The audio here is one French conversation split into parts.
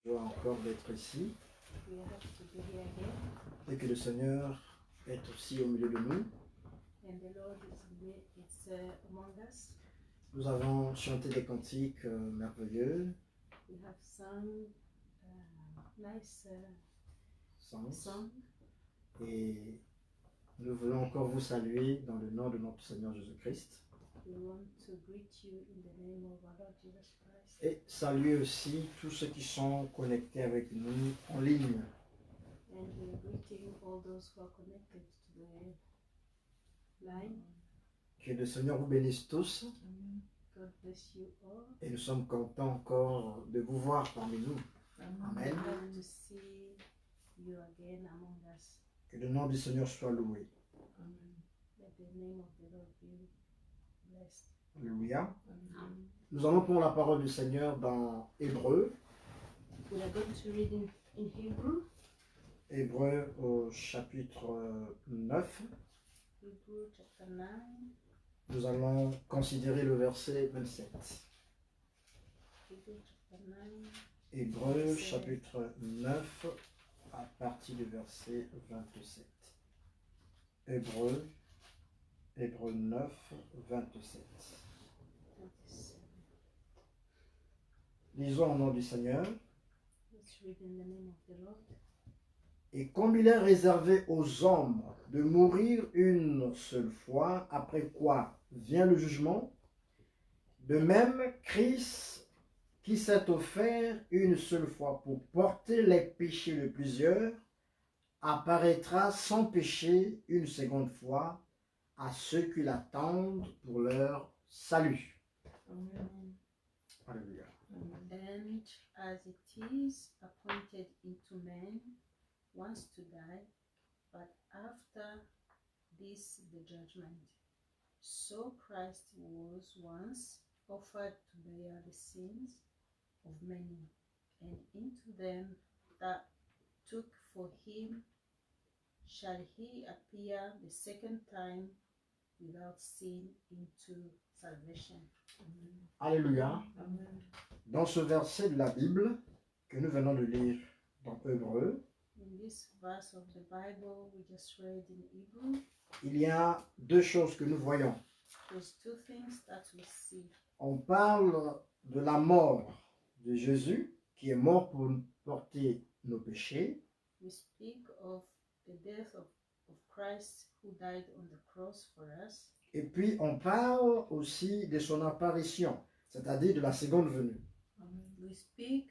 joie encore d'être ici We are happy to be here again, et que le Seigneur est aussi au milieu de nous. and the Lord is among us. Nous avons chanté des cantiques merveilleux, We have sung nice songs, et nous voulons encore vous saluer dans le nom de notre Seigneur Jésus-Christ we want to greet you in the name of our Lord Jesus Christ, et saluer aussi tous ceux qui sont connectés avec nous en ligne. and we are greeting all those who are connected to the line. Que le Seigneur vous bénisse tous God bless you all. et nous sommes contents encore de vous voir parmi nous. We Amen. love to see you again among us. Que le nom du Seigneur soit loué. Let the name of the Lord be blessed. Alléluia. Amen. Nous allons prendre la parole du Seigneur dans Hébreux. We are going to read in Hebrew, Hébreux au chapitre 9. Hebrew chapter 9. Nous allons considérer le verset 27. Hebrew chapter 9. Hébreux chapitre 9 à partir du verset 27. Hébreux 9, 27. 27. Lisons au nom du Seigneur. Let's read in the name of the Lord. Et comme il est réservé aux hommes de mourir une seule fois, après quoi vient le jugement, de même Christ, qui s'est offert une seule fois pour porter les péchés de plusieurs, apparaîtra sans péché une seconde fois à ceux qui l'attendent pour leur salut. Amen. Alléluia. And as it is appointed into men once to die, but after this the judgment. So Christ was once offered to bear the sins of many, and into them that took for him shall he appear the second time without sin into salvation. Alléluia. Amen. Dans ce verset de la Bible que nous venons de lire dans Hébreux, In this verse of the Bible we just read in Hebrew, il y a deux choses que nous voyons. there's two things that we see. On parle de la mort de Jésus, qui est mort pour porter nos péchés, We speak of the death of Christ who died on the cross for us. et puis on parle aussi de son apparition, c'est-à-dire de la seconde venue, We speak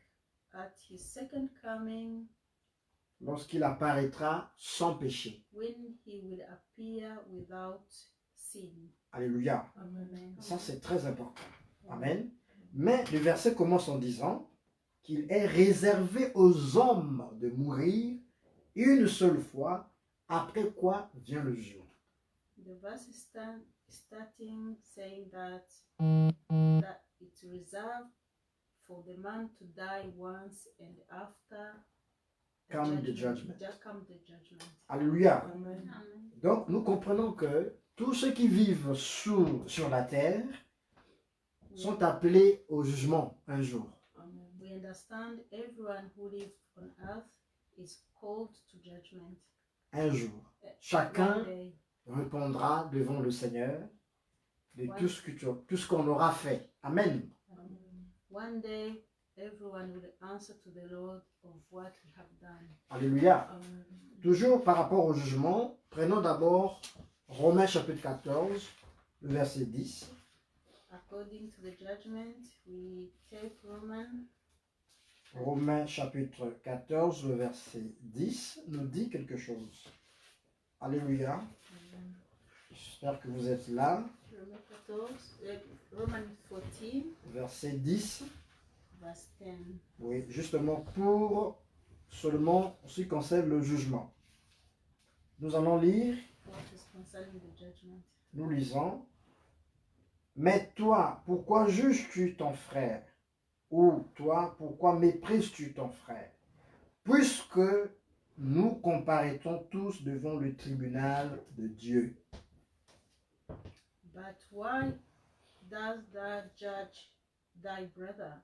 at his second coming lorsqu'il apparaîtra sans péché. when he will appear without sin. Alléluia. Amen. Ça, c'est très important. Amen. Mais le verset commence en disant qu'il est réservé aux hommes de mourir une seule fois, après quoi vient le jugement. The verse is starting saying that it's reserved for the man to die once, and after Come the judgment. Come the judgment. Alléluia. Amen. Donc, nous comprenons que tous ceux qui vivent sur la terre sont appelés au jugement un jour. Amen. We understand everyone who lives on earth is called to judgment. Un jour. One Chacun day. répondra devant le Seigneur de tout ce qu'on aura fait. Amen. One day, everyone will answer to the Lord of what we have done. Alléluia. Amen. Toujours par rapport au jugement, prenons d'abord Romains chapitre 14, le verset 10. According to the judgment, we take Romains chapitre 14, le verset 10 nous dit quelque chose. Alléluia. J'espère que vous êtes là. Romans 14, Verset 10. verse 10. Oui, justement pour seulement ce qui concerne le jugement. Nous allons lire, What is concerning the judgment? nous lisons. Mais toi, pourquoi juges-tu ton frère? Ou toi, pourquoi méprises-tu ton frère? Puisque nous comparaissons tous devant le tribunal de Dieu. But why does thou judge thy brother?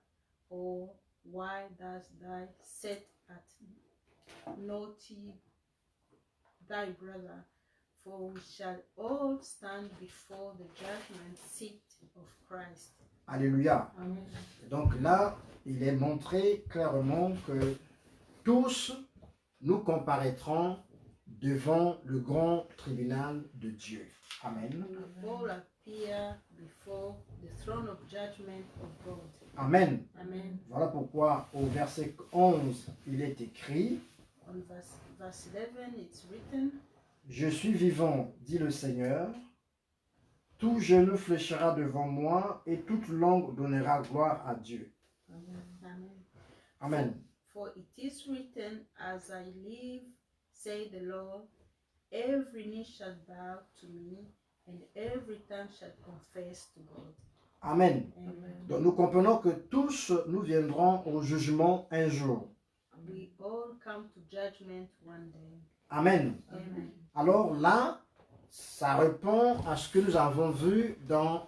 Or why dost thou set at naught thy brother? For we shall all stand before the judgment seat of Christ. Alléluia. Amen. Donc là, il est montré clairement que tous nous comparaîtrons devant le grand tribunal de Dieu. Amen. We all appear before the throne of judgment of God. Amen. Amen. Voilà pourquoi au verset 11, il est écrit, On verse 11, it's written, je suis vivant, dit le Seigneur, tout genou fléchira devant moi et toute langue donnera gloire à Dieu. Amen. Amen. For it is written, as I live, say the Lord, every knee shall bow to me, and every tongue shall confess to God. Amen. Amen. Donc nous comprenons que tous nous viendrons au jugement un jour. We all come to judgment one day. Amen. Amen. Alors là, ça répond à ce que nous avons vu dans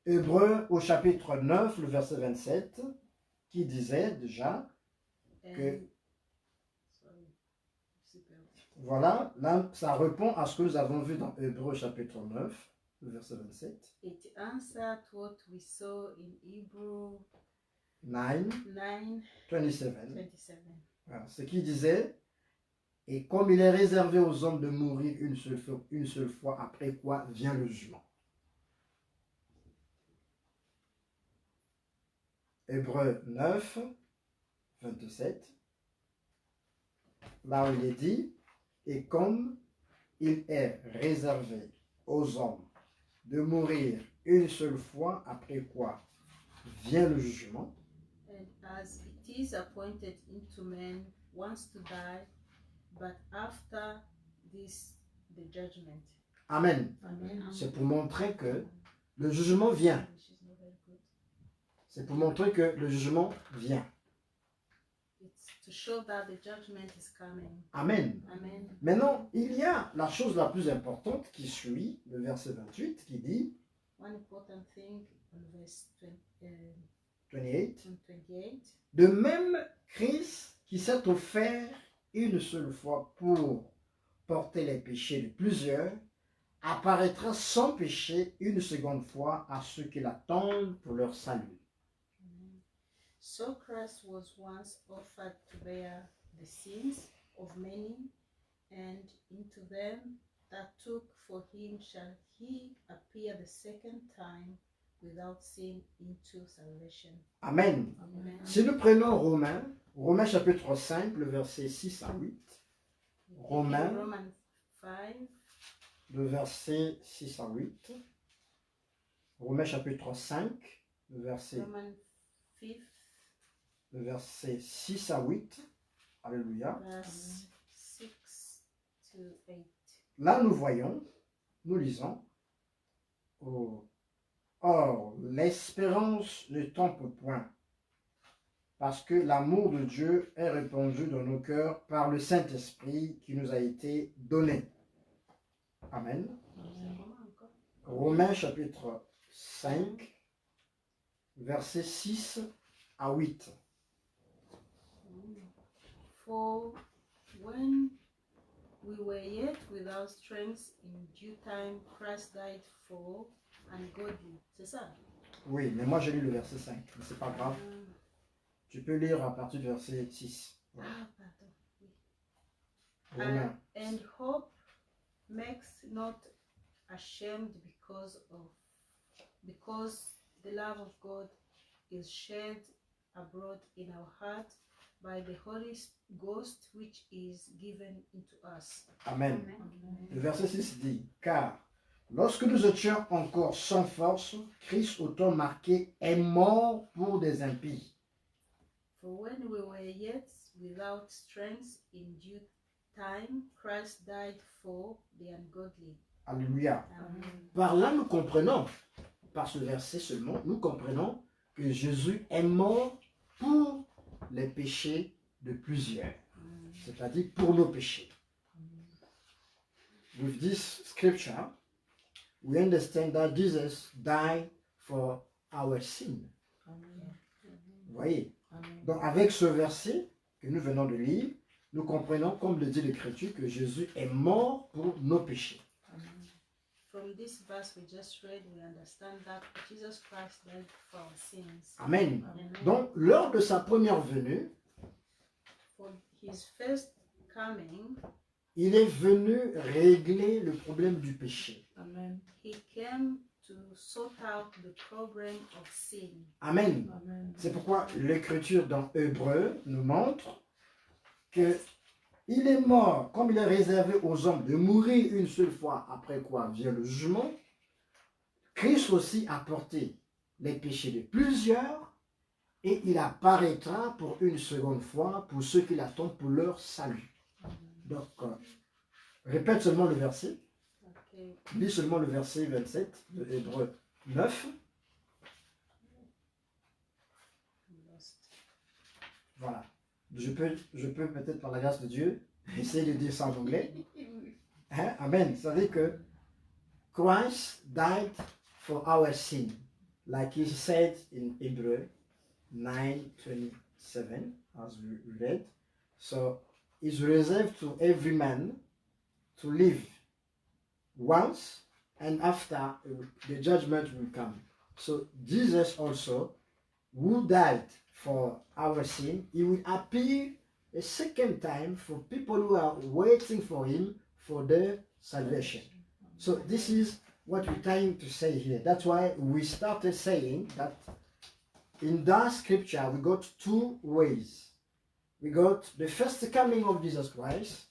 Hébreux au chapitre 9, le verset 27, qui disait déjà, And, Que- sorry, super. voilà, là, ça répond à ce que nous avons vu dans Hébreux chapitre 9, le verset 27, It answered what we saw in Hebrew 9, 9, 27. 27. Voilà, ce qui disait, et comme il est réservé aux hommes de mourir une seule fois, après quoi vient le jugement. Hébreux 9, 27. Là où il est dit, et comme il est réservé aux hommes de mourir une seule fois, après quoi vient le jugement. And as it is appointed unto men once to die, but after this the judgment. Amen. Amen. C'est pour montrer que le jugement vient. Which is not very good. C'est pour montrer que le jugement vient. It's to show that the judgment is coming. Amen. Amen. Maintenant, il y a la chose la plus importante qui suit, le verset 28, qui dit, One important thing on verse 28, 28. de même Christ qui s'est offert une seule fois pour porter les péchés de plusieurs, apparaîtra sans péché une seconde fois à ceux qui l'attendent pour leur salut. Amen. So Christ was once offered to bear the sins of many, and into them that took for him shall he appear the second time without sin into salvation. Amen. Amen. Si nous prenons Romains chapitre 5, le verset 6 à 8, Romains. Romans 5, le verset 6 à 8, Romains chapitre 5, le verset Romans 5, le verset 6 à 8. Alléluia. verse 6 to 8. Là, nous voyons, nous lisons, or, l'espérance ne trompe point, parce que l'amour de Dieu est répandu dans nos cœurs par le Saint-Esprit qui nous a été donné. Amen. Romains chapitre 5, versets 6 à 8. For when we were yet without strength, in due time Christ died for ungodly. C'est ça? Oui, mais moi j'ai lu le verset 5, mais c'est pas grave. Tu peux lire à partir du verset 6. Voilà. Ah, pardon. Oui. Romains. And hope makes not ashamed because the love of God is shed abroad in our heart by the Holy Ghost which is given into us. Amen. Amen. Le verset 6 dit, car lorsque nous étions encore sans force, Christ au temps marqué est mort pour des impies. For when we were yet without strength, in due time Christ died for the ungodly. Alléluia. Amen. Par là, nous comprenons, par ce verset seulement, nous comprenons que Jésus est mort pour les péchés de plusieurs, c'est-à-dire pour nos péchés. With this scripture, we understand that Jesus died for our sin. Vous voyez, Amen. Donc avec ce verset que nous venons de lire, nous comprenons, comme le dit l'Écriture, que Jésus est mort pour nos péchés. Amen. From this verse we just read, we understand that Jesus Christ died for our sins. Amen. Amen. Donc lors de sa première venue, For his first coming, il est venu régler le problème du péché. Amen. he came to sort out the problem of sin. Amen. Amen. C'est pourquoi l'Écriture dans Hébreu nous montre que il est mort, comme il est réservé aux hommes de mourir une seule fois, après quoi vient le jugement. Christ aussi a porté les péchés de plusieurs et il apparaîtra pour une seconde fois pour ceux qui l'attendent pour leur salut. Donc, répète seulement le verset. Okay. Lis seulement le verset 27 de Hébreu 9. I'm lost. Voilà. Je peux peut-être, par la grâce de Dieu, essayer de dire ça en anglais. Hein? Amen. Ça veut dire que Christ died for our sin, like he said in Hebrew 9:27, as we read. So it's reserved to every man to live once, and after the judgment will come. So Jesus also, who died for our sin, he will appear a second time for people who are waiting for him for their salvation. So this is what we're trying to say here. That's why we started saying that in that scripture we got two ways. We got the first coming of Jesus Christ,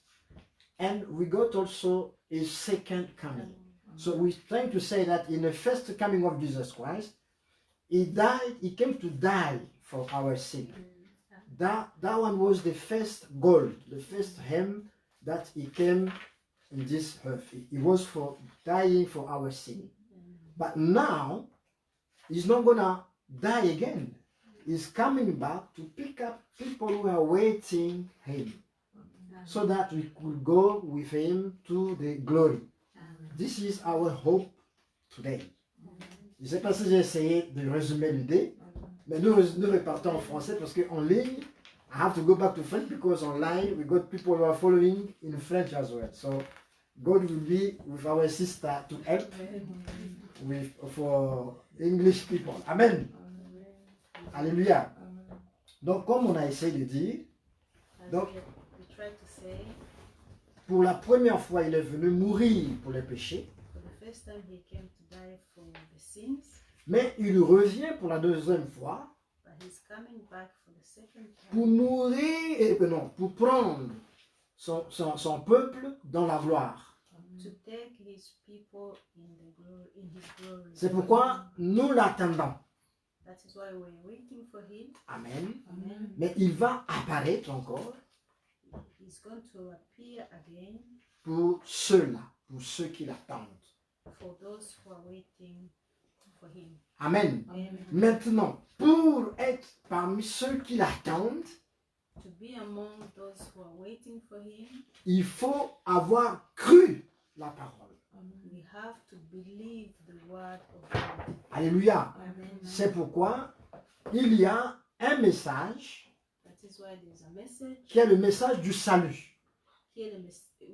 and we got also his second coming. So we're trying to say that in the first coming of Jesus Christ, he died, he came to die for our sin. That one was the first goal, the first aim that he came in this earth. It was for dying for our sin. But now, he's not gonna die again. He's coming back to pick up people who are waiting him, so that we could go with him to the glory. This is our hope today. Je ne sais pas si j'ai essayé de résumer l'idée, mais nous repartons en français parce qu'en ligne, I have to go back to French because online we got people who are following in French as well. So God will be with our sister to help with for English people. Amen. Alléluia. Donc comme on a essayé de dire, As Donc- we tried to say, pour la première fois il est venu mourir pour les péchés, for the first time he came to die for the sins, mais il revient pour la deuxième fois but he's coming back for the second pour time mourir, et non, pour prendre son peuple dans la gloire. to take his people in his glory. C'est pourquoi nous l'attendons. That is why we're waiting for him. Amen. Amen. Mais il va apparaître encore He's going to appear again pour ceux-là, pour ceux qui l'attendent. for those who are waiting for him. Amen. Amen. Maintenant, pour être parmi ceux qui l'attendent, To be among those who are waiting for him, il faut avoir cru la parole. we have to believe the word of God. Alléluia. Amen. C'est pourquoi il y a un message That is why there's a message qui est le message du salut. here,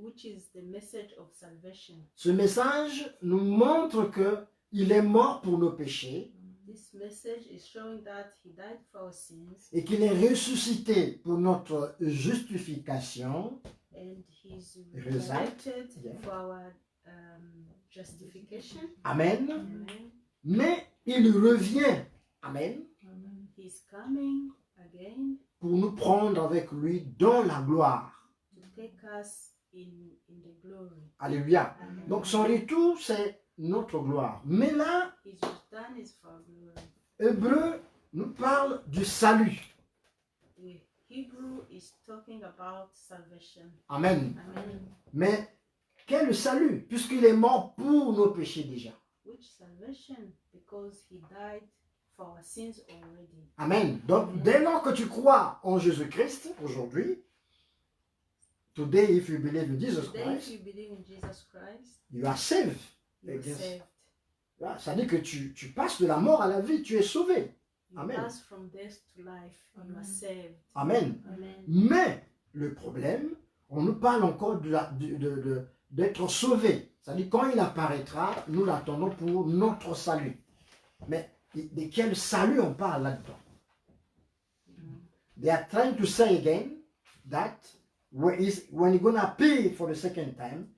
which is the message of salvation. Ce message nous montre que il est mort pour nos péchés This message is showing that he died for our sins et qu'il est ressuscité pour notre justification. and he's Result, resurrected yeah. for our justification. Amen. Amen. Mais il revient. Amen. He's coming again Pour nous prendre avec lui dans la gloire. to take us in the glory. Alléluia. Amen. Donc son retour, c'est notre gloire. Mais là, His return is for glory. Hébreu nous parle du salut. The Hebrew is talking about salvation. Amen. Amen. Mais quel salut, puisqu'il est mort pour nos péchés déjà. Which salvation? Because he died for our sins already. Amen. Donc, dès lors que tu crois en Jésus-Christ, aujourd'hui, today, if you believe in Jesus Today, if Christ, you believe in Jesus Christ, you are saved. you are Yes. saved. Ça dit que tu passes de la mort à la vie, tu es sauvé. You Amen. pass from death to life. You Amen. are saved. Amen. Amen. Mais le problème, on nous parle encore d'être sauvé. C'est-à-dire quand il apparaîtra, nous l'attendons pour notre salut. Mais de quel salut on parle là-dedans? They are trying to say again that when he's going to appear for the second time,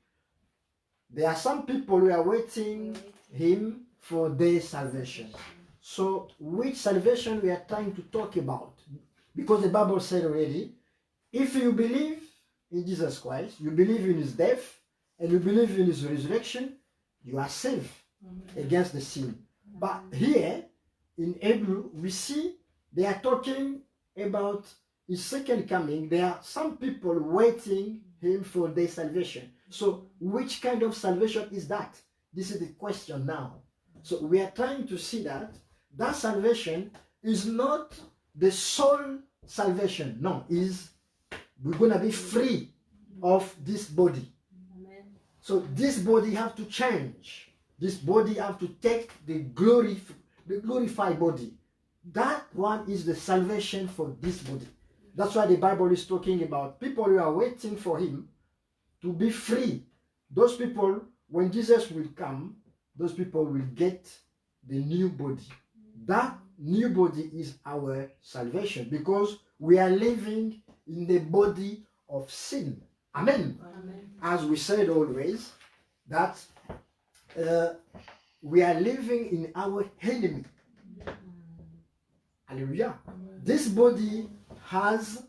there are some people who are waiting him for their salvation. So which salvation we are trying to talk about? Because the Bible said already, if you believe in Jesus Christ, you believe in his death, and you believe in his resurrection, you are safe against the sin. But here, in Hebrew, we see they are talking about his second coming. There are some people waiting him for their salvation. So which kind of salvation is that? This is the question now. So we are trying to see that salvation is not the sole salvation. No, we're going to be free of this body. Amen. So this body have to change. This body have to take the glorified body. That one is the salvation for this body. That's why the Bible is talking about people who are waiting for him to be free. Those people, when Jesus will come, those people will get the new body. That new body is our salvation because we are living in the body of sin. Amen. Amen. As we said always, that we are living in our enemy. Hallelujah. This body has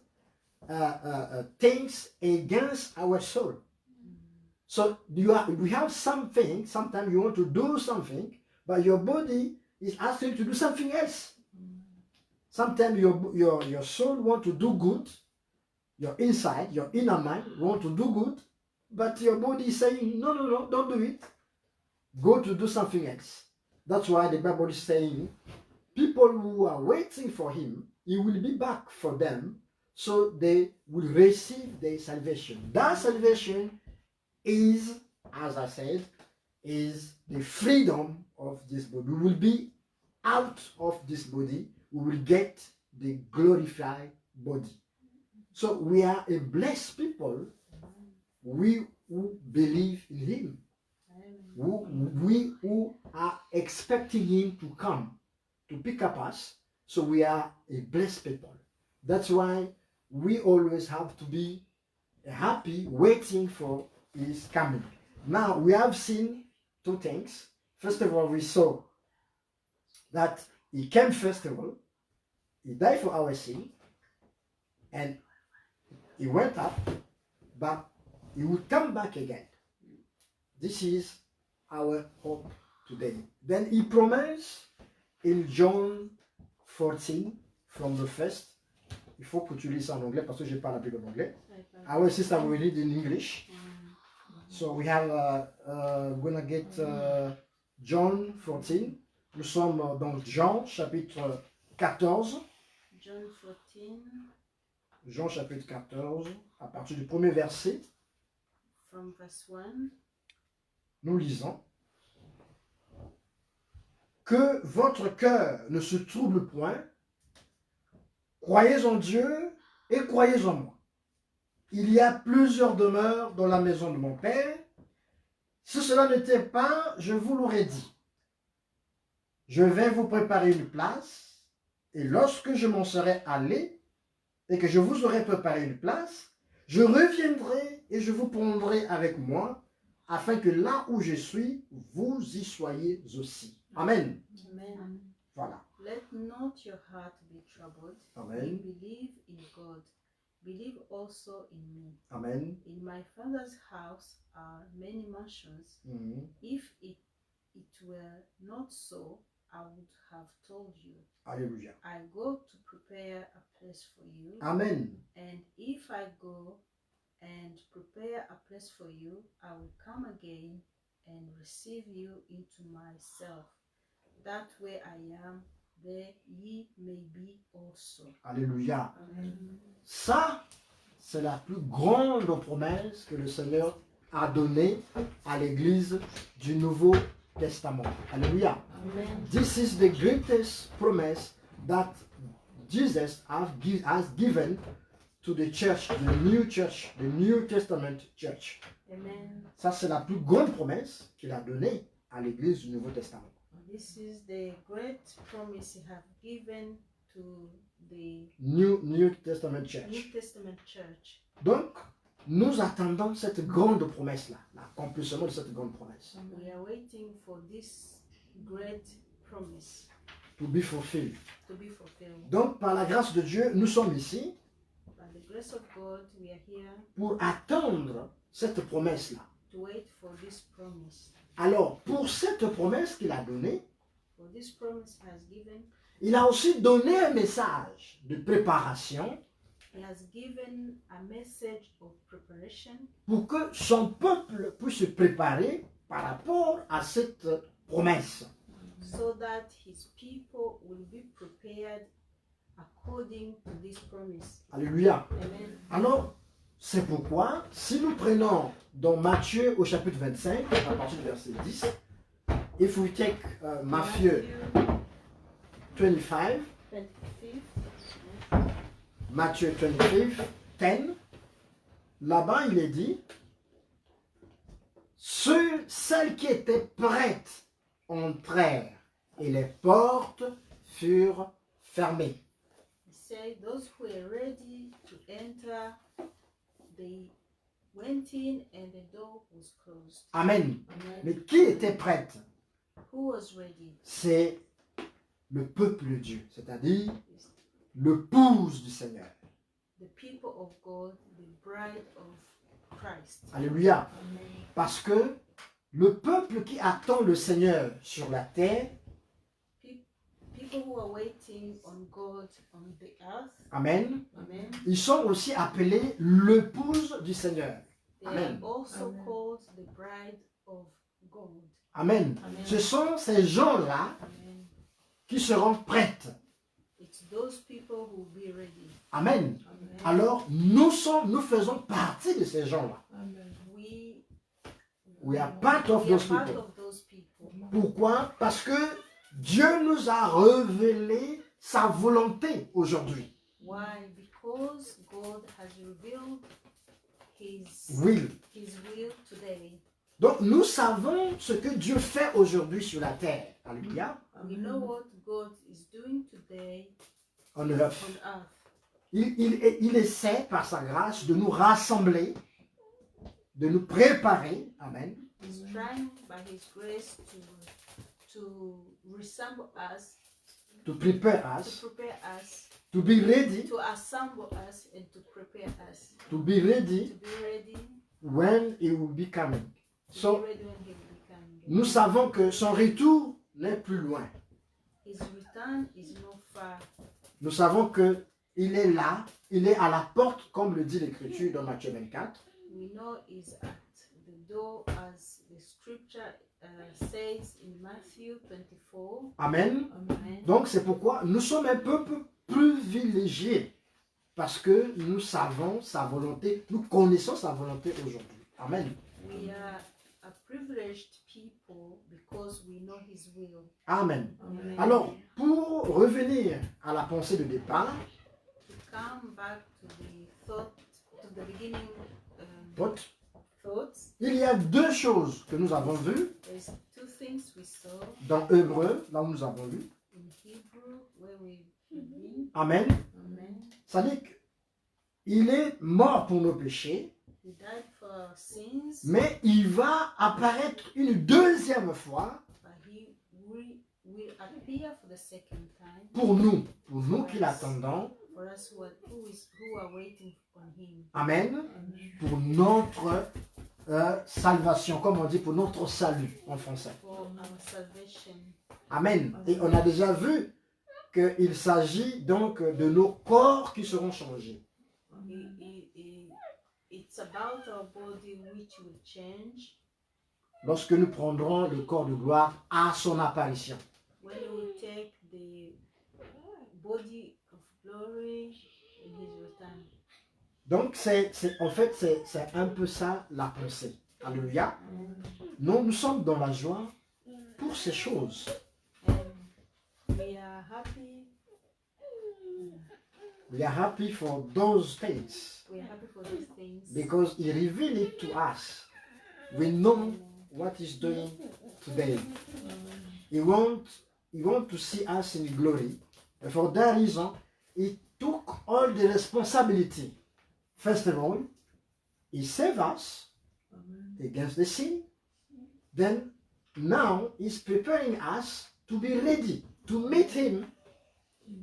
things against our soul. So we have something, sometimes you want to do something, but your body is asking you to do something else. Sometimes your soul want to do good, your inside, your inner mind want to do good, but your body is saying, no, don't do it. Go to do something else. That's why the Bible is saying, people who are waiting for him, he will be back for them, so they will receive their salvation. That salvation is, as I said, is the freedom of this body. We will be out of this body. We will get the glorified body. So we are a blessed people. We who believe in him. We who are expecting him to come to pick up us. So we are a blessed people. That's why we always have to be happy waiting for his coming. Now we have seen two things. First of all, we saw that he came first of all, he died for our sin, and he went up, but he will come back again. This is our hope today. Then he promised in John 14 from the first. Il faut que tu lises en anglais parce que je parle un peu l'anglais. Our sister will read in English. So we have, we're gonna get John 14. Nous sommes dans Jean chapitre 14. John 14. Jean chapitre 14, à partir du premier verset. From verse 1. Nous lisons. Que votre cœur ne se trouble point. Croyez en Dieu et croyez en moi. Il y a plusieurs demeures dans la maison de mon Père. Si cela n'était pas, je vous l'aurais dit. Je vais vous préparer une place, et lorsque je m'en serai allé, et que je vous aurai préparé une place, je reviendrai et je vous prendrai avec moi, afin que là où je suis, vous y soyez aussi. Amen. Amen. Voilà. Let not your heart be troubled. Amen. You believe in God. Believe also in me. Amen. In my Father's house are many mansions. Mhm. If it were not so, I would have told you. Alléluia. I go to prepare a place for you. Amen. And if I go and prepare a place for you, I will come again and receive you into myself, that where I am, there ye may be also. Alléluia. Amen. Ça, c'est la plus grande promesse que le Seigneur a donnée à l'Église du Nouveau Testament. Alléluia. Amen. This is the greatest promise that Jesus has given to the church, the New Testament church. Amen. Ça, c'est la plus grande promesse qu'il a donnée à l'église du Nouveau Testament. This is the great promise he have given to the New Testament New church. Testament church. Donc, nous attendons cette grande promesse-là, l'accomplissement de cette grande promesse. We are waiting for this great promise To be fulfilled. to be fulfilled. Donc, par la grâce de Dieu, nous sommes ici By the grace of God, we are here pour attendre cette promesse-là. to wait for this promise. Alors, pour cette promesse qu'il a donnée, For this promise he has given, il a aussi donné un message de préparation he has given a message of preparation pour que son peuple puisse se préparer par rapport à cette promesse. so that his people will be prepared according to this promise. Alléluia. Amen. Alors, c'est pourquoi, si nous prenons dans Matthieu au chapitre 25, à partir du verset 10, if we take Matthew 25, 25. Matthieu 25, 10, là-bas il est dit, celles qui étaient prêtes entrèrent et les portes furent fermées. He said, those who were ready to enter, they went in and the door was closed. Amen. Amen. Mais qui était prête? Who was ready? C'est le peuple de Dieu, c'est-à-dire l'épouse du Seigneur. The people of God, the bride of Christ. Alléluia. Amen. Parce que le peuple qui attend le Seigneur sur la terre, People who are waiting on God on the earth, amen, amen, ils sont aussi appelés l'épouse du Seigneur. they Amen. are also Amen. called the bride of God. Amen. Amen. Ce sont ces gens-là Amen. qui seront prêtes. It's those people who will be ready. Amen. Amen. Alors, nous faisons partie de ces gens-là. Amen. We are part of we are those part people. of those people. Pourquoi? Parce que Dieu nous a révélé sa volonté aujourd'hui. Why? Because God has revealed His Oui. will today. Donc, nous savons ce que Dieu fait aujourd'hui sur la terre. Alléluia. We know what God is doing today On earth. on earth. Il essaie, par sa grâce, de nous rassembler, de nous préparer. Amen. He's trying by His grace to resemble us, To prepare to us, prepare us, to be ready, to assemble us, and to prepare us. to be ready To be ready, when He will be coming. to So, be ready when He will be coming. nous savons que son retour n'est plus loin. His return is not far. Nous savons que il est là, il est à la porte, comme le dit l'Écriture dans Matthieu 24. We know He's at the door, as the scripture says in Matthew 24. Amen. Amen. Donc c'est pourquoi nous sommes un peuple privilégié, parce que nous savons sa volonté, nous connaissons sa volonté aujourd'hui. Amen. We are a privileged people because we know His will. Amen. Amen. Alors, pour revenir à la pensée de départ, To come back to the thought, to the beginning pote, thoughts, il y a deux choses que nous avons vues there's two things we saw dans Hébreu, là où nous avons lu. in Hebrew where we've been. Amen. Amen. Ça dit qu'il est mort pour nos péchés, He died for our sins, mais il va apparaître une deuxième fois but He will appear for the second time pour nous qui l'attendons. for us who are waiting on Him. Amen. Pour notre salvation, comme on dit, pour notre salut en français. For our salvation. Amen. Et on a déjà vu qu'il s'agit donc de nos corps qui seront changés. It's about our body which will change Lorsque nous prendrons le corps de gloire à son apparition. when we take the body of glory in His return. Donc, en fait, c'est un peu ça la pensée. Alléluia. Nous sommes dans la joie pour ces choses. And we are happy We are happy for those things We are happy for these things. because He revealed it to us. We know what He's doing today. He wants to see us in glory. And for that reason, He took all the responsibility. First of all, He saved us against the sin. Then, now He's preparing us to be ready to meet Him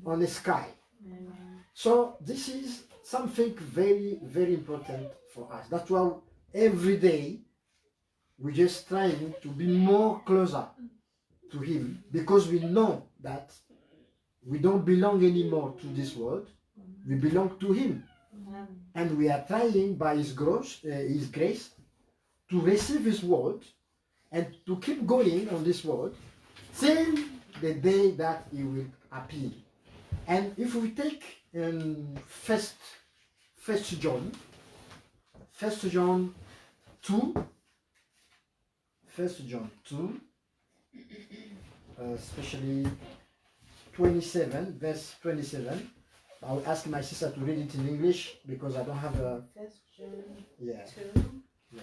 on the sky. So this is something very, very important for us. That's why every day we're just trying to be more closer to Him, because we know that we don't belong anymore to this world. We belong to Him. And we are trying by His grace to receive His word and to keep going on this world till the day that He will appear. And if we take First John 2, especially 27, verse 27. I will ask my sister to read it in English because I don't have a... First John Yeah. 2. Yeah.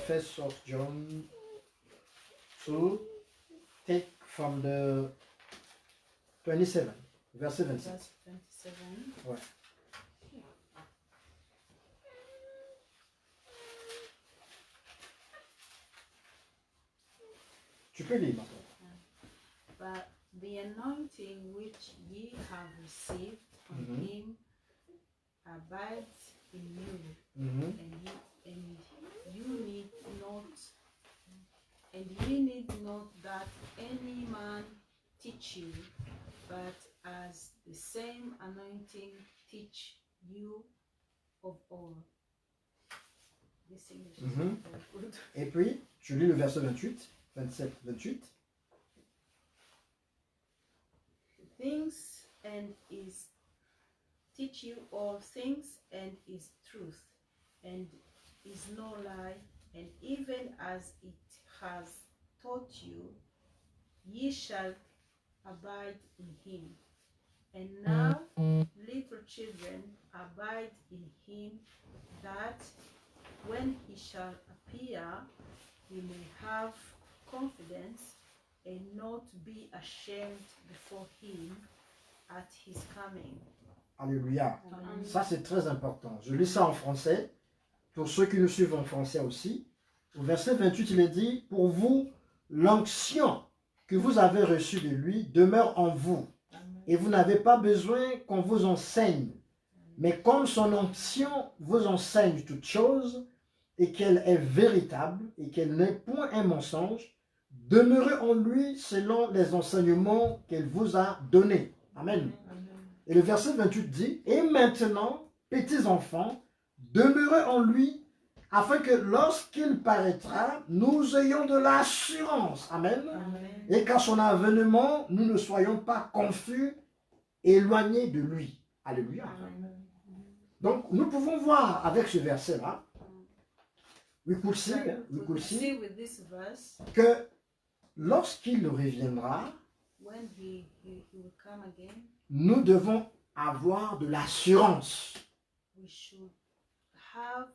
First of John 2, take from the 27, verse 76. Verse 27. Ouais. Tu peux lire maintenant. But the anointing which ye have received from him abides in you, and ye need not that any man teach you, but as the same anointing teach you of all. This English is Mhm. very good. Et puis, je lis le verset 28, 27, 28. Things and is teach you all things and is truth and is no lie, and even as it has taught you, ye shall abide in him. And now, little children, abide in him, that when he shall appear, we may have confidence and not be ashamed before him at his coming. Alléluia. Amen. Ça, c'est très important. Je lis ça en français, pour ceux qui nous suivent en français aussi. Au verset 28, il est dit, « Pour vous, l'onction que vous avez reçue de lui demeure en vous, et vous n'avez pas besoin qu'on vous enseigne. Mais comme son onction vous enseigne toutes choses, et qu'elle est véritable, et qu'elle n'est point un mensonge, demeurez en lui selon les enseignements qu'elle vous a donnés. » Amen. Et le verset 28 dit, « Et maintenant, petits enfants, demeurez en lui, afin que lorsqu'il paraîtra, nous ayons de l'assurance. » Amen. Amen. Et qu'à son avènement, nous ne soyons pas confus, éloignés de lui. Alléluia. Amen. Donc, nous pouvons voir avec ce verset-là, we could see We see with this verse, que lorsqu'il reviendra, when he will come again, nous devons avoir de l'assurance, we should have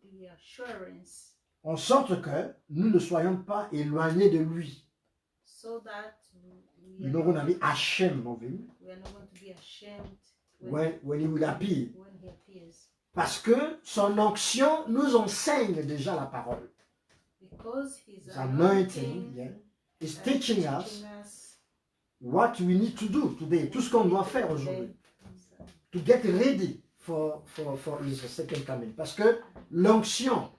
the assurance en sorte que nous ne soyons pas éloignés de lui. so that we Nous are n'aurons not, pas Hachem en vue, we are not going to be ashamed when he will appear. when he appears. Parce que son onction nous enseigne déjà la parole. Because his His anointing, anointing yeah, is is teaching us what we need to do today, tout ce qu'on doit faire aujourd'hui, to get ready for his second coming. Parce que l'onction,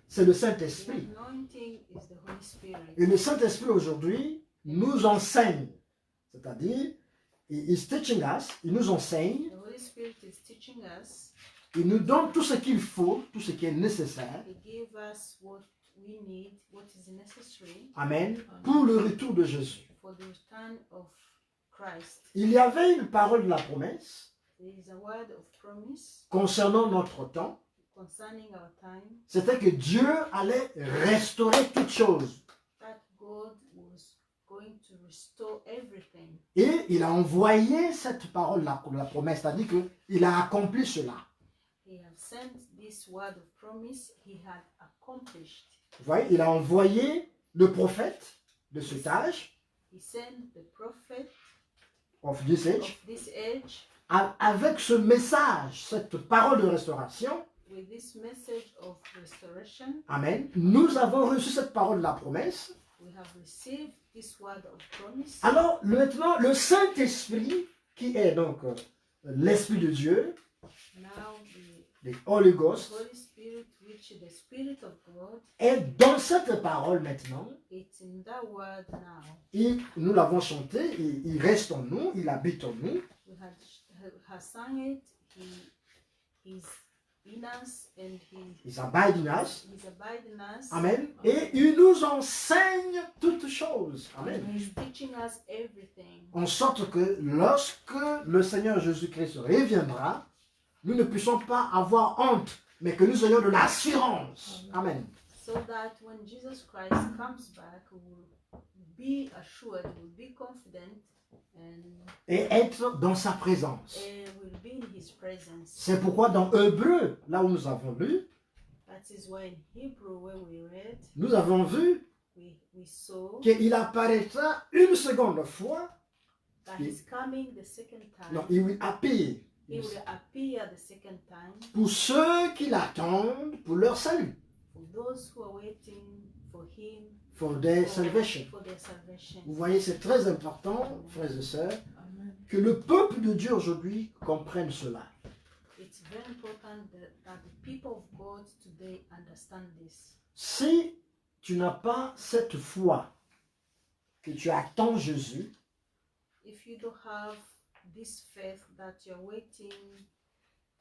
c'est le The Saint-Esprit. anointing is the Holy Spirit. Et le Saint-Esprit aujourd'hui nous enseigne. C'est-à-dire, il is teaching us, il nous enseigne, The Holy Spirit is teaching us. il nous donne tout ce qu'il faut, tout ce qui est nécessaire. He gave us what we need, what is necessary Amen. Pour le retour de Jésus. for the return of Christ. Il y avait une parole de la promesse There is a word of promise concernant notre temps. concerning our time, C'était que Dieu allait restaurer toutes choses. that God was going to restore everything. Et il a envoyé cette parole, la promesse, c'est-à-dire qu'il a accompli cela. He has sent this word of promise he had accomplished. Vous voyez, il a envoyé le prophète de cet âge, He sent the prophet of this age, of this age avec ce message, cette parole de restauration. with this message of restoration. Amen. Nous avons reçu cette parole de la promesse. We have received this word of promise. Alors, maintenant, le Saint-Esprit, qui est donc l'Esprit de Dieu, Now le Holy the Ghost, Holy Spirit, which is the Spirit of God, est dans cette parole maintenant. it's in that word now. Et nous l'avons chanté, il reste en nous, il habite en nous. We have sung it. He is in us and Il abide in us. he's abiding us. Amen. Et il nous enseigne toutes choses. Amen. And he's teaching us everything. En sorte que lorsque le Seigneur Jésus-Christ reviendra, nous ne puissions pas avoir honte, mais que nous ayons de l'assurance. Amen. So that when Jesus Christ comes back, we will be assured, we'll be confident, Et être dans sa présence. and we'll be in his presence. C'est pourquoi dans Hébreu, là où nous avons lu, That is why in Hebrew, when we read, nous avons vu we saw qu'il apparaîtra une seconde fois. that he's coming the second time. Non, il will appear. He will appear the second time Pour ceux qui l'attendent pour leur salut. for those who are waiting for him For their salvation. for their salvation. Vous voyez, c'est très important, frères et sœurs, que le peuple de Dieu aujourd'hui comprenne cela. It's very important that the people of God today understand this. Si tu n'as pas cette foi que tu attends Jésus, If you don't have this faith that you're waiting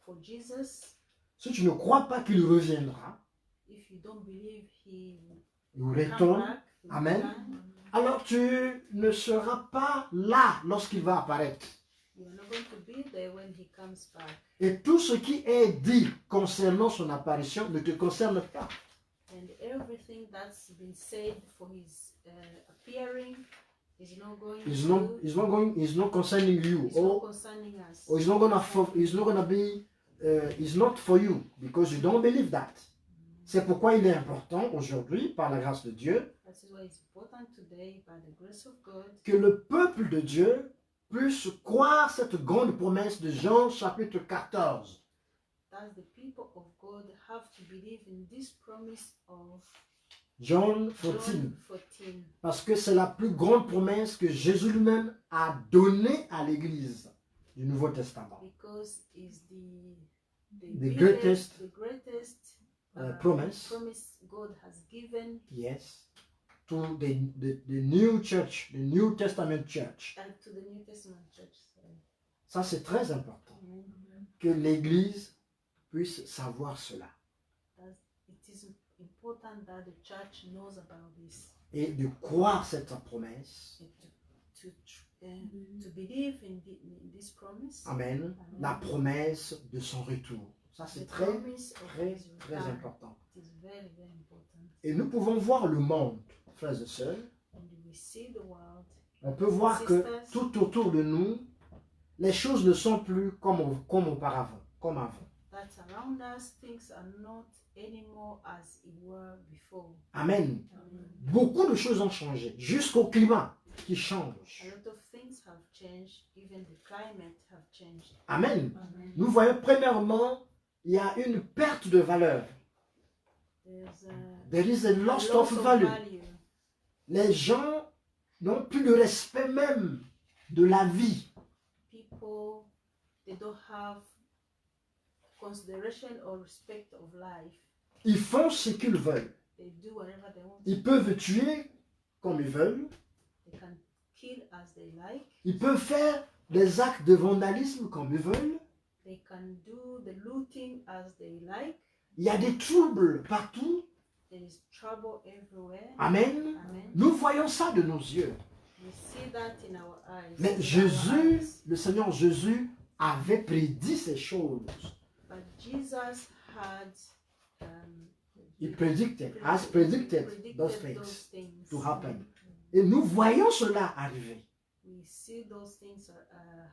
for Jesus, si tu ne crois pas qu'il reviendra, if you don't believe he il will come retourne, back, he will Amen. come, alors tu ne seras pas là lorsqu'il va apparaître. you are not going to be there when he comes back. Et tout ce qui est dit concernant son apparition ne te concerne pas. And everything that's been said for his appearing is not going It's not concerning you. it's not concerning us. Or it's not gonna be, it's not for you because you don't believe that. C'est pourquoi il est important aujourd'hui, par la grâce de Dieu, That is why it's important today, by the grace of God, que le peuple de Dieu puisse croire cette grande promesse de Jean chapitre 14. that the people of God have to believe in this promise of John 14. John 14. Parce que c'est la plus grande promesse que Jésus lui-même a donnée à l'Église du Nouveau Testament. Because it's the greatest, greatest promise. promise God has given Yes. To the new church, the New Testament church. to the New Testament church. Sorry. Ça, c'est très important. Amen. Que l'Église puisse savoir cela. It is important that the church knows about this. Et de croire cette promesse. And to believe in this promise. Amen. La promesse de son retour. Ça, c'est The très, promise of très, his très return. important. It is very, very important. Et nous pouvons voir le monde, frères et sœurs. And we see the world. On peut voir que tout autour de nous, les choses ne sont plus comme auparavant, comme avant. That around us things are not anymore as it were before. Amen. Amen. Beaucoup de choses ont changé, jusqu'au climat qui change. A lot of things have changed, even the climate have changed. Amen. Amen. Nous voyons premièrement, il y a une perte de valeur. There's There is a a loss loss of of value. value. Les gens n'ont plus le respect même de la vie. People, they don't have consideration or respect of life. Ils font ce qu'ils veulent. They do whatever they want. Ils peuvent tuer comme ils veulent. They can kill as they like. Ils peuvent faire des actes de vandalisme comme ils veulent. They can do the looting as they like. Il y a des troubles partout. There is trouble everywhere. Amen. Amen. Nous voyons ça de nos yeux. We see that in our eyes. Mais with our Jésus, eyes. le Seigneur Jésus, avait prédit ces choses. But Jesus had He predicted, has predicted those things to happen. Et nous voyons cela arriver. We see those things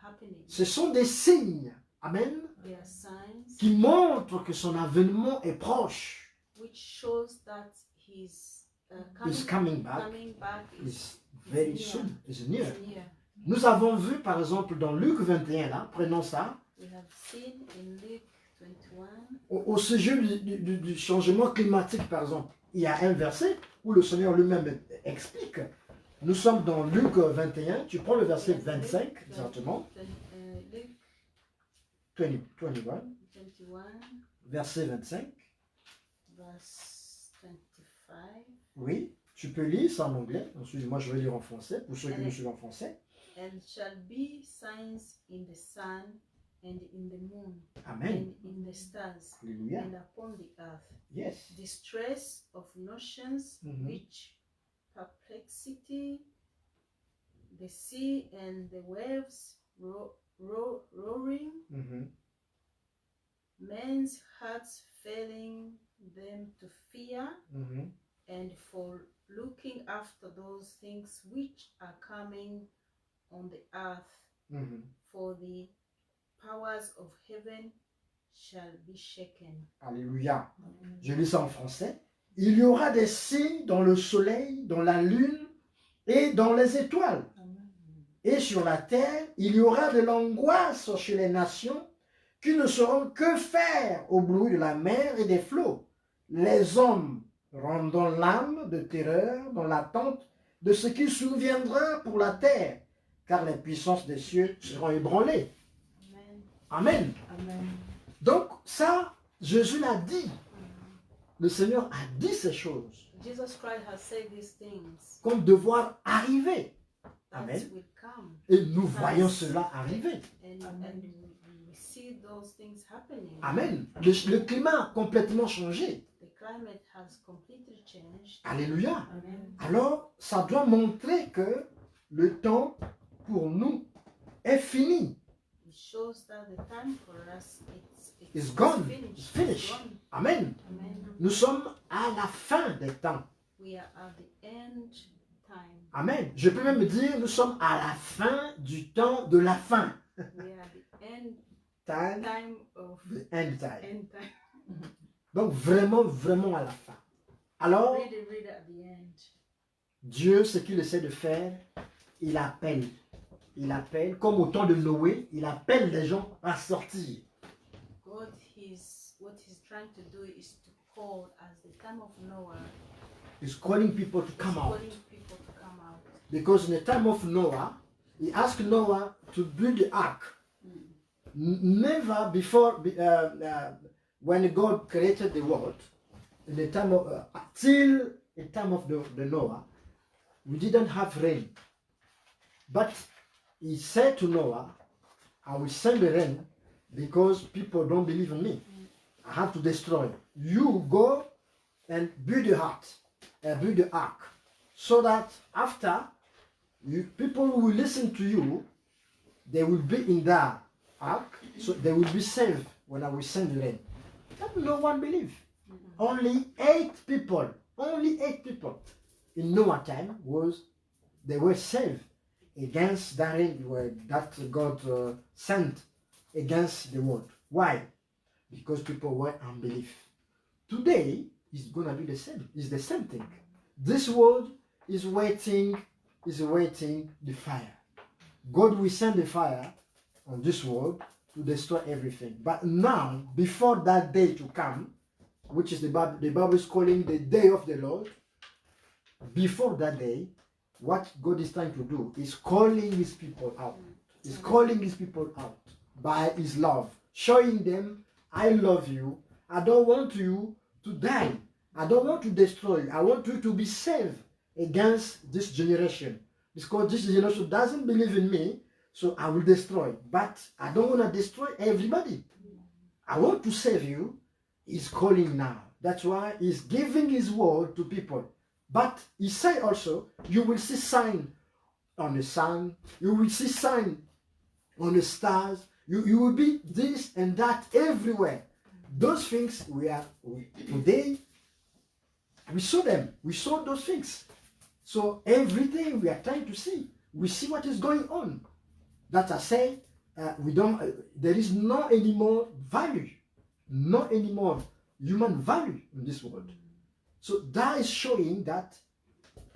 happening. Ce sont des signes, amen, They are signs qui montrent que son avènement est proche. which shows that he's He's coming back. coming back is It's very near. soon. It's near. near. Nous avons vu, par exemple, dans Luc 21, là, prenons ça, We have seen in Luke 21 au sujet du changement climatique, par exemple, il y a un verset où le Seigneur lui-même explique. Nous sommes dans Luc 21, tu prends le verset 25, exactement, Luke 21, 21 verset 25. verse 25. Oui, tu peux lire ça en anglais. Ensuite, moi, je vais lire en français, pour ceux qui me suivent en français. And shall be signs in the sun and in the moon Amen. and in the stars Alléluia. and upon the earth. Yes. Distress of nations, Mhm. which perplexity, the sea and the waves roaring, Mhm. men's hearts failing them to fear, Mhm. and for looking after those things which are coming on the earth, Mhm. for the powers of heaven shall be shaken. Alléluia. Je lis ça en français. Il y aura des signes dans le soleil, dans la lune et dans les étoiles. Et sur la terre, il y aura de l'angoisse chez les nations qui ne sauront que faire au bruit de la mer et des flots. Les hommes rendant l'âme de terreur dans l'attente de ce qui surviendra pour la terre, car les puissances des cieux seront ébranlées. Amen. Amen. Amen. Donc ça, Jésus l'a dit. Le Seigneur a dit ces choses Jesus Christ has said these things. comme devoir arriver. That Amen. will come. Et nous voyons cela arriver. And we see those things happening. Amen. Le climat a complètement changé. The climate has completely changed. Alléluia. Amen. Alors, ça doit montrer que le temps pour nous est fini. It shows that the time for us It's gone. finished. It's finished. Gone. Amen. Amen. Nous sommes à la fin des temps. We are at the end time. Amen. Je peux même dire, nous sommes à la fin du temps de la fin. We are at the end Time, time of the end time. end time. Donc vraiment, vraiment à la fin. Alors, Really at the end. Dieu, ce qu'il essaie de faire, il appelle. Il appelle, comme au temps de Noé, il appelle les gens à sortir. God, what he's trying to do is to call as the time of Noah. He's calling people to come He's out. calling people to come out. Because in the time of Noah, he asked Noah to build the ark. Never before, when God created the world, in the time of, till the time of the Noah, we didn't have rain. But he said to Noah, I will send the rain because people don't believe in me. I have to destroy. You go and build the ark, so that after people who will listen to you, they will be in the ark, so they will be saved when I will send the rain. But no one believed. Only 8 people in Noah time they were saved against that rain that God sent against the world. Why? Because people were unbelief. Today is gonna be the same. It's the same thing. This world is waiting the fire. God will send the fire on this world to destroy everything. But now, before that day to come, which is the Bible is calling the day of the Lord, before that day, what God is trying to do is calling his people out. He's calling his people out by his love, showing them, I love you. I don't want you to die. I don't want to destroy you. I want you to be saved against this generation. Because this generation doesn't believe in me, so I will destroy. But I don't want to destroy everybody. I want to save you. He's calling now. That's why he's giving his word to people. But he said also, you will see sign on the sun. You will see sign on the stars. You will be this and that everywhere. Those things today, we saw them. We saw those things. So everything we are trying to see, we see what is going on. That I say, we don't. There is no anymore value, no anymore human value in this world. So that is showing that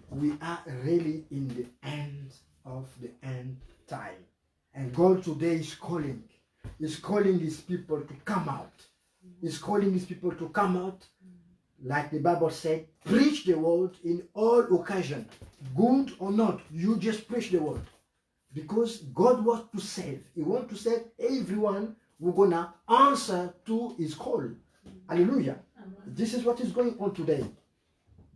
we are really in the end of the end time, and God today is calling. He's calling His people to come out. He's calling His people to come out, like the Bible said, preach the word in all occasion, good or not. You just preach the word, because God wants to save. He wants to save everyone who's gonna answer to His call. Hallelujah. This is what is going on today.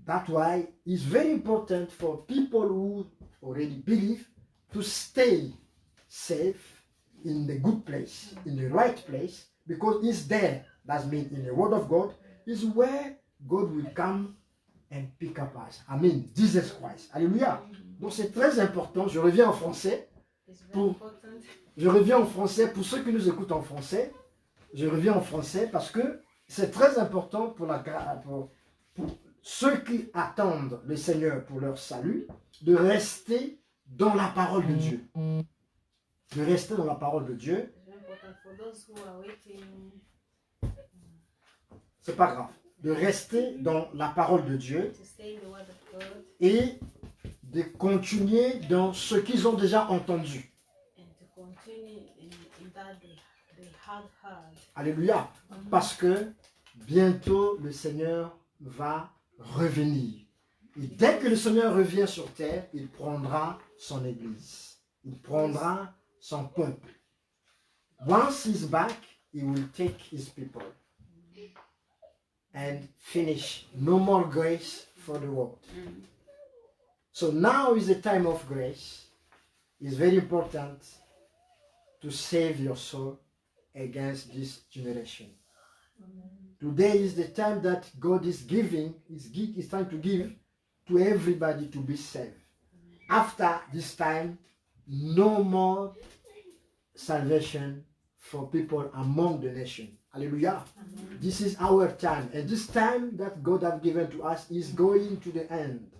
That's why it's very important for people who already believe to stay safe in the good place, in the right place, because it's there. That means in the Word of God is where God will come and pick up us. Amen. Jesus Christ. Alléluia. Donc c'est très important. Je reviens en français. Je reviens en français pour ceux qui nous écoutent en français. Je reviens en français parce que c'est très important pour ceux qui attendent le Seigneur pour leur salut, de rester dans la parole de Dieu. De rester dans la parole de Dieu. C'est pas grave. De rester dans la parole de Dieu et de continuer dans ce qu'ils ont déjà entendu. Alléluia. Parce que bientôt le Seigneur va revenir. Et dès que le Seigneur revient sur terre, il prendra son église. Il prendra son peuple. Once he's back, he will take his people and finish. No more grace for the world. So now is the time of grace. It's very important to save your soul against this generation. Today is the time that God is giving, is trying to give to everybody to be saved. After this time, no more salvation for people among the nation. Hallelujah. Amen. This is our time. And this time that God has given to us is going to the end.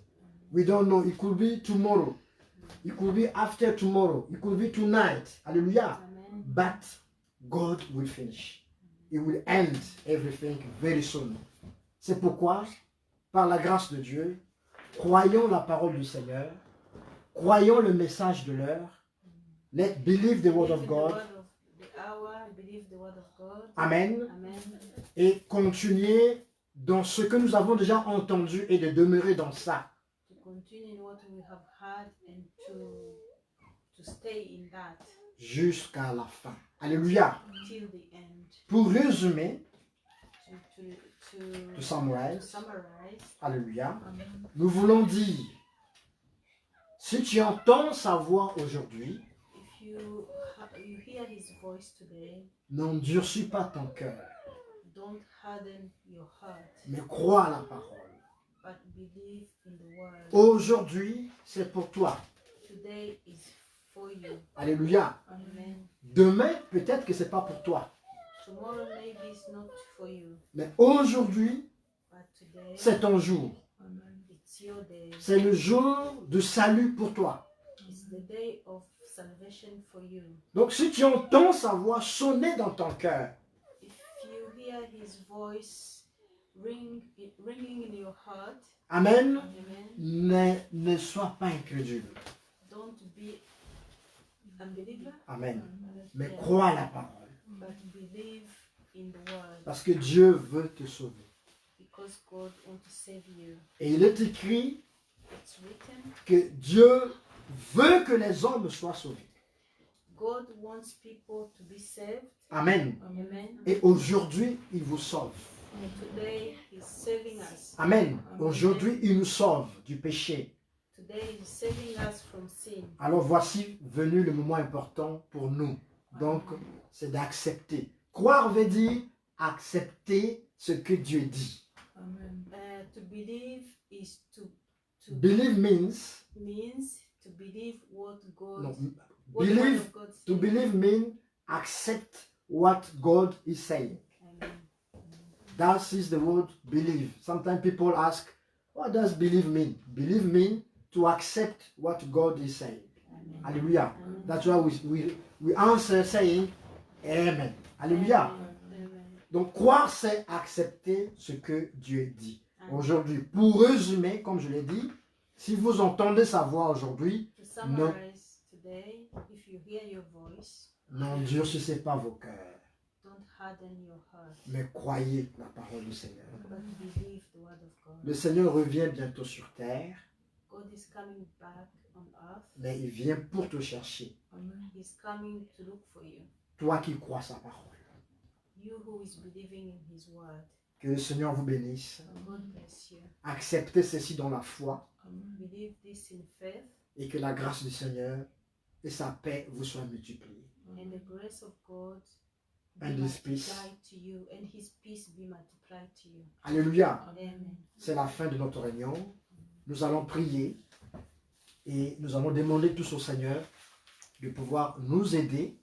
We don't know. It could be tomorrow. It could be after tomorrow. It could be tonight. Hallelujah. Amen. But God will finish. He will end everything very soon. C'est pourquoi, par la grâce de Dieu, croyons la parole du Seigneur, croyons le message de l'heure. Let's believe the word of God. Amen. Amen. Et continuer dans ce que nous avons déjà entendu et de demeurer dans ça. Jusqu'à la fin. Alléluia. Pour résumer, to summarize, alléluia, nous voulons dire, si tu entends sa voix aujourd'hui, n'endurcis pas ton cœur, mais crois à la parole. Aujourd'hui, c'est pour toi. Alléluia. Demain, peut-être que c'est pas pour toi. Mais aujourd'hui, c'est ton jour. C'est le jour de salut pour toi. Donc si tu entends sa voix sonner dans ton cœur, amen, ne sois pas incrédule. Amen. Mais crois à la parole. Parce que Dieu veut te sauver. Et il est écrit que Dieu veut que les hommes soient sauvés. Amen. Et aujourd'hui, il vous sauve. Amen. Aujourd'hui, il nous sauve du péché. Alors voici venu le moment important pour nous. Donc, c'est d'accepter. Croire veut dire accepter ce que Dieu dit. To believe is to believe means to believe what God. No, believe. To believe means accept what God is saying. Amen. That is the word believe. Sometimes people ask, what does believe mean? Believe means to accept what God is saying. Amen. Hallelujah. Amen. That's why we answer saying Amen. Alléluia. Amen. Donc croire, c'est accepter ce que Dieu dit. Amen. Aujourd'hui, pour résumer, comme je l'ai dit, si vous entendez sa voix aujourd'hui, To summarize today, if you hear your voice, n'endurcissez pas vos cœurs, don't harden your heart, mais croyez la parole du Seigneur. but believe the word of God. Le Seigneur revient bientôt sur terre, God is coming back on earth. mais il vient pour te chercher. He's coming to look for you. Toi qui crois sa parole. You who is believing in His word. Que le Seigneur vous bénisse. God bless you. Acceptez ceci dans la foi Believe this in faith, et que la grâce du Seigneur et sa paix vous soient multipliées. and the grace of God be And His peace. multiplied to you, and His peace be multiplied to you. Alléluia. Amen. C'est la fin de notre réunion. Nous allons prier et nous allons demander tous au Seigneur de pouvoir nous aider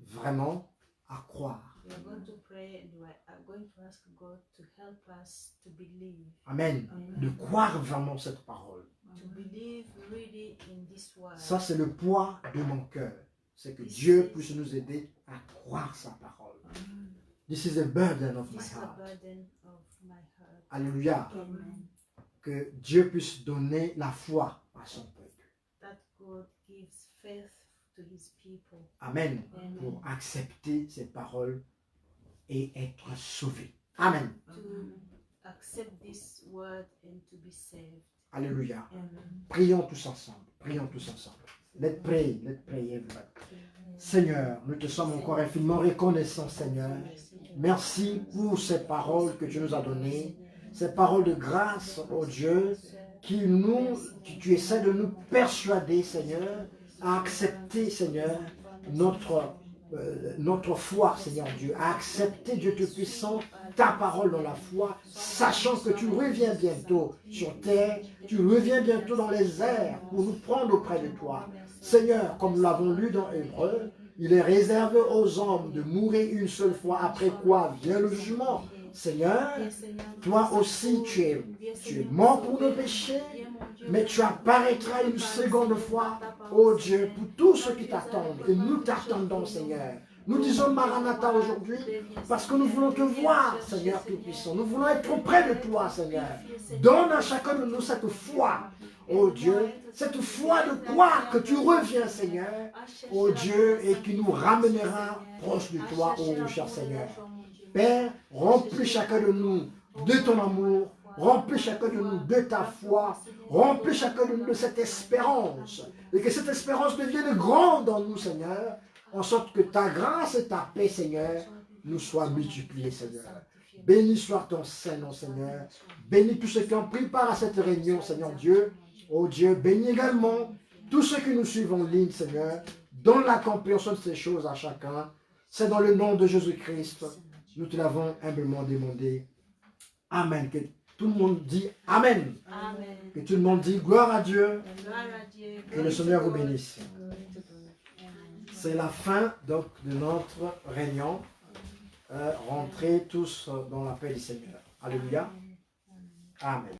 vraiment à croire. We are going to pray, and we are going to ask God to help us to believe. Amen. De croire vraiment cette parole. To believe really in this word. Ça, c'est le poids de mon cœur. C'est que Dieu puisse nous aider à croire sa parole. This is a burden of my This is the heart. burden of my heart. Alléluia. Amen. Que Dieu puisse donner la foi à son peuple. That God gives faith to His people. Amen. Amen. Pour accepter ces paroles et être sauvé. Amen. To accept this word and to be saved. Alléluia. Amen. Prions tous ensemble. Prions tous ensemble. Let's pray. Let's pray everybody. Seigneur, nous te sommes encore infiniment reconnaissants, Seigneur. Merci pour ces paroles que tu nous as données. Ces paroles de grâce, oh Dieu, qui tu essaies de nous persuader, Seigneur, à accepter, Seigneur, notre foi, Seigneur Dieu, à accepter, Dieu Tout-Puissant, ta parole dans la foi, sachant que tu reviens bientôt sur terre, tu reviens bientôt dans les airs pour nous prendre auprès de toi. Seigneur, comme nous l'avons lu dans Hébreux, il est réservé aux hommes de mourir une seule fois, après quoi vient le jugement. Seigneur, toi aussi tu es mort pour nos péchés, mais tu apparaîtras une seconde fois, oh Dieu, pour tous ceux qui t'attendent. Et nous t'attendons, Seigneur. Nous disons Maranatha aujourd'hui parce que nous voulons te voir, Seigneur Tout-Puissant. Nous voulons être auprès de toi, Seigneur. Donne à chacun de nous cette foi, oh Dieu, cette foi de croire que tu reviens, Seigneur, oh Dieu, et qui nous ramènera proche de toi, oh cher Seigneur. Père, remplis chacun de nous de ton amour, remplis chacun de nous de ta foi, remplis chacun de nous de cette espérance, et que cette espérance devienne grande en nous, Seigneur, en sorte que ta grâce et ta paix, Seigneur, nous soient multipliées, Seigneur. Béni soit ton Saint-Nom, Seigneur. Bénis tous ceux qui ont pris part à cette réunion, Seigneur Dieu. Oh Dieu, bénis également tous ceux qui nous suivent en ligne, Seigneur. Donne la compréhension de ces choses à chacun. C'est dans le nom de Jésus-Christ. Nous te l'avons humblement demandé. Amen. Que tout le monde dit Amen. Amen. Que tout le monde dit gloire à Dieu. Gloire à Dieu. Que le Seigneur vous bénisse. Glory to God. Amen. C'est la fin donc de notre réunion. Rentrez tous dans la paix du Seigneur. Alléluia. Amen.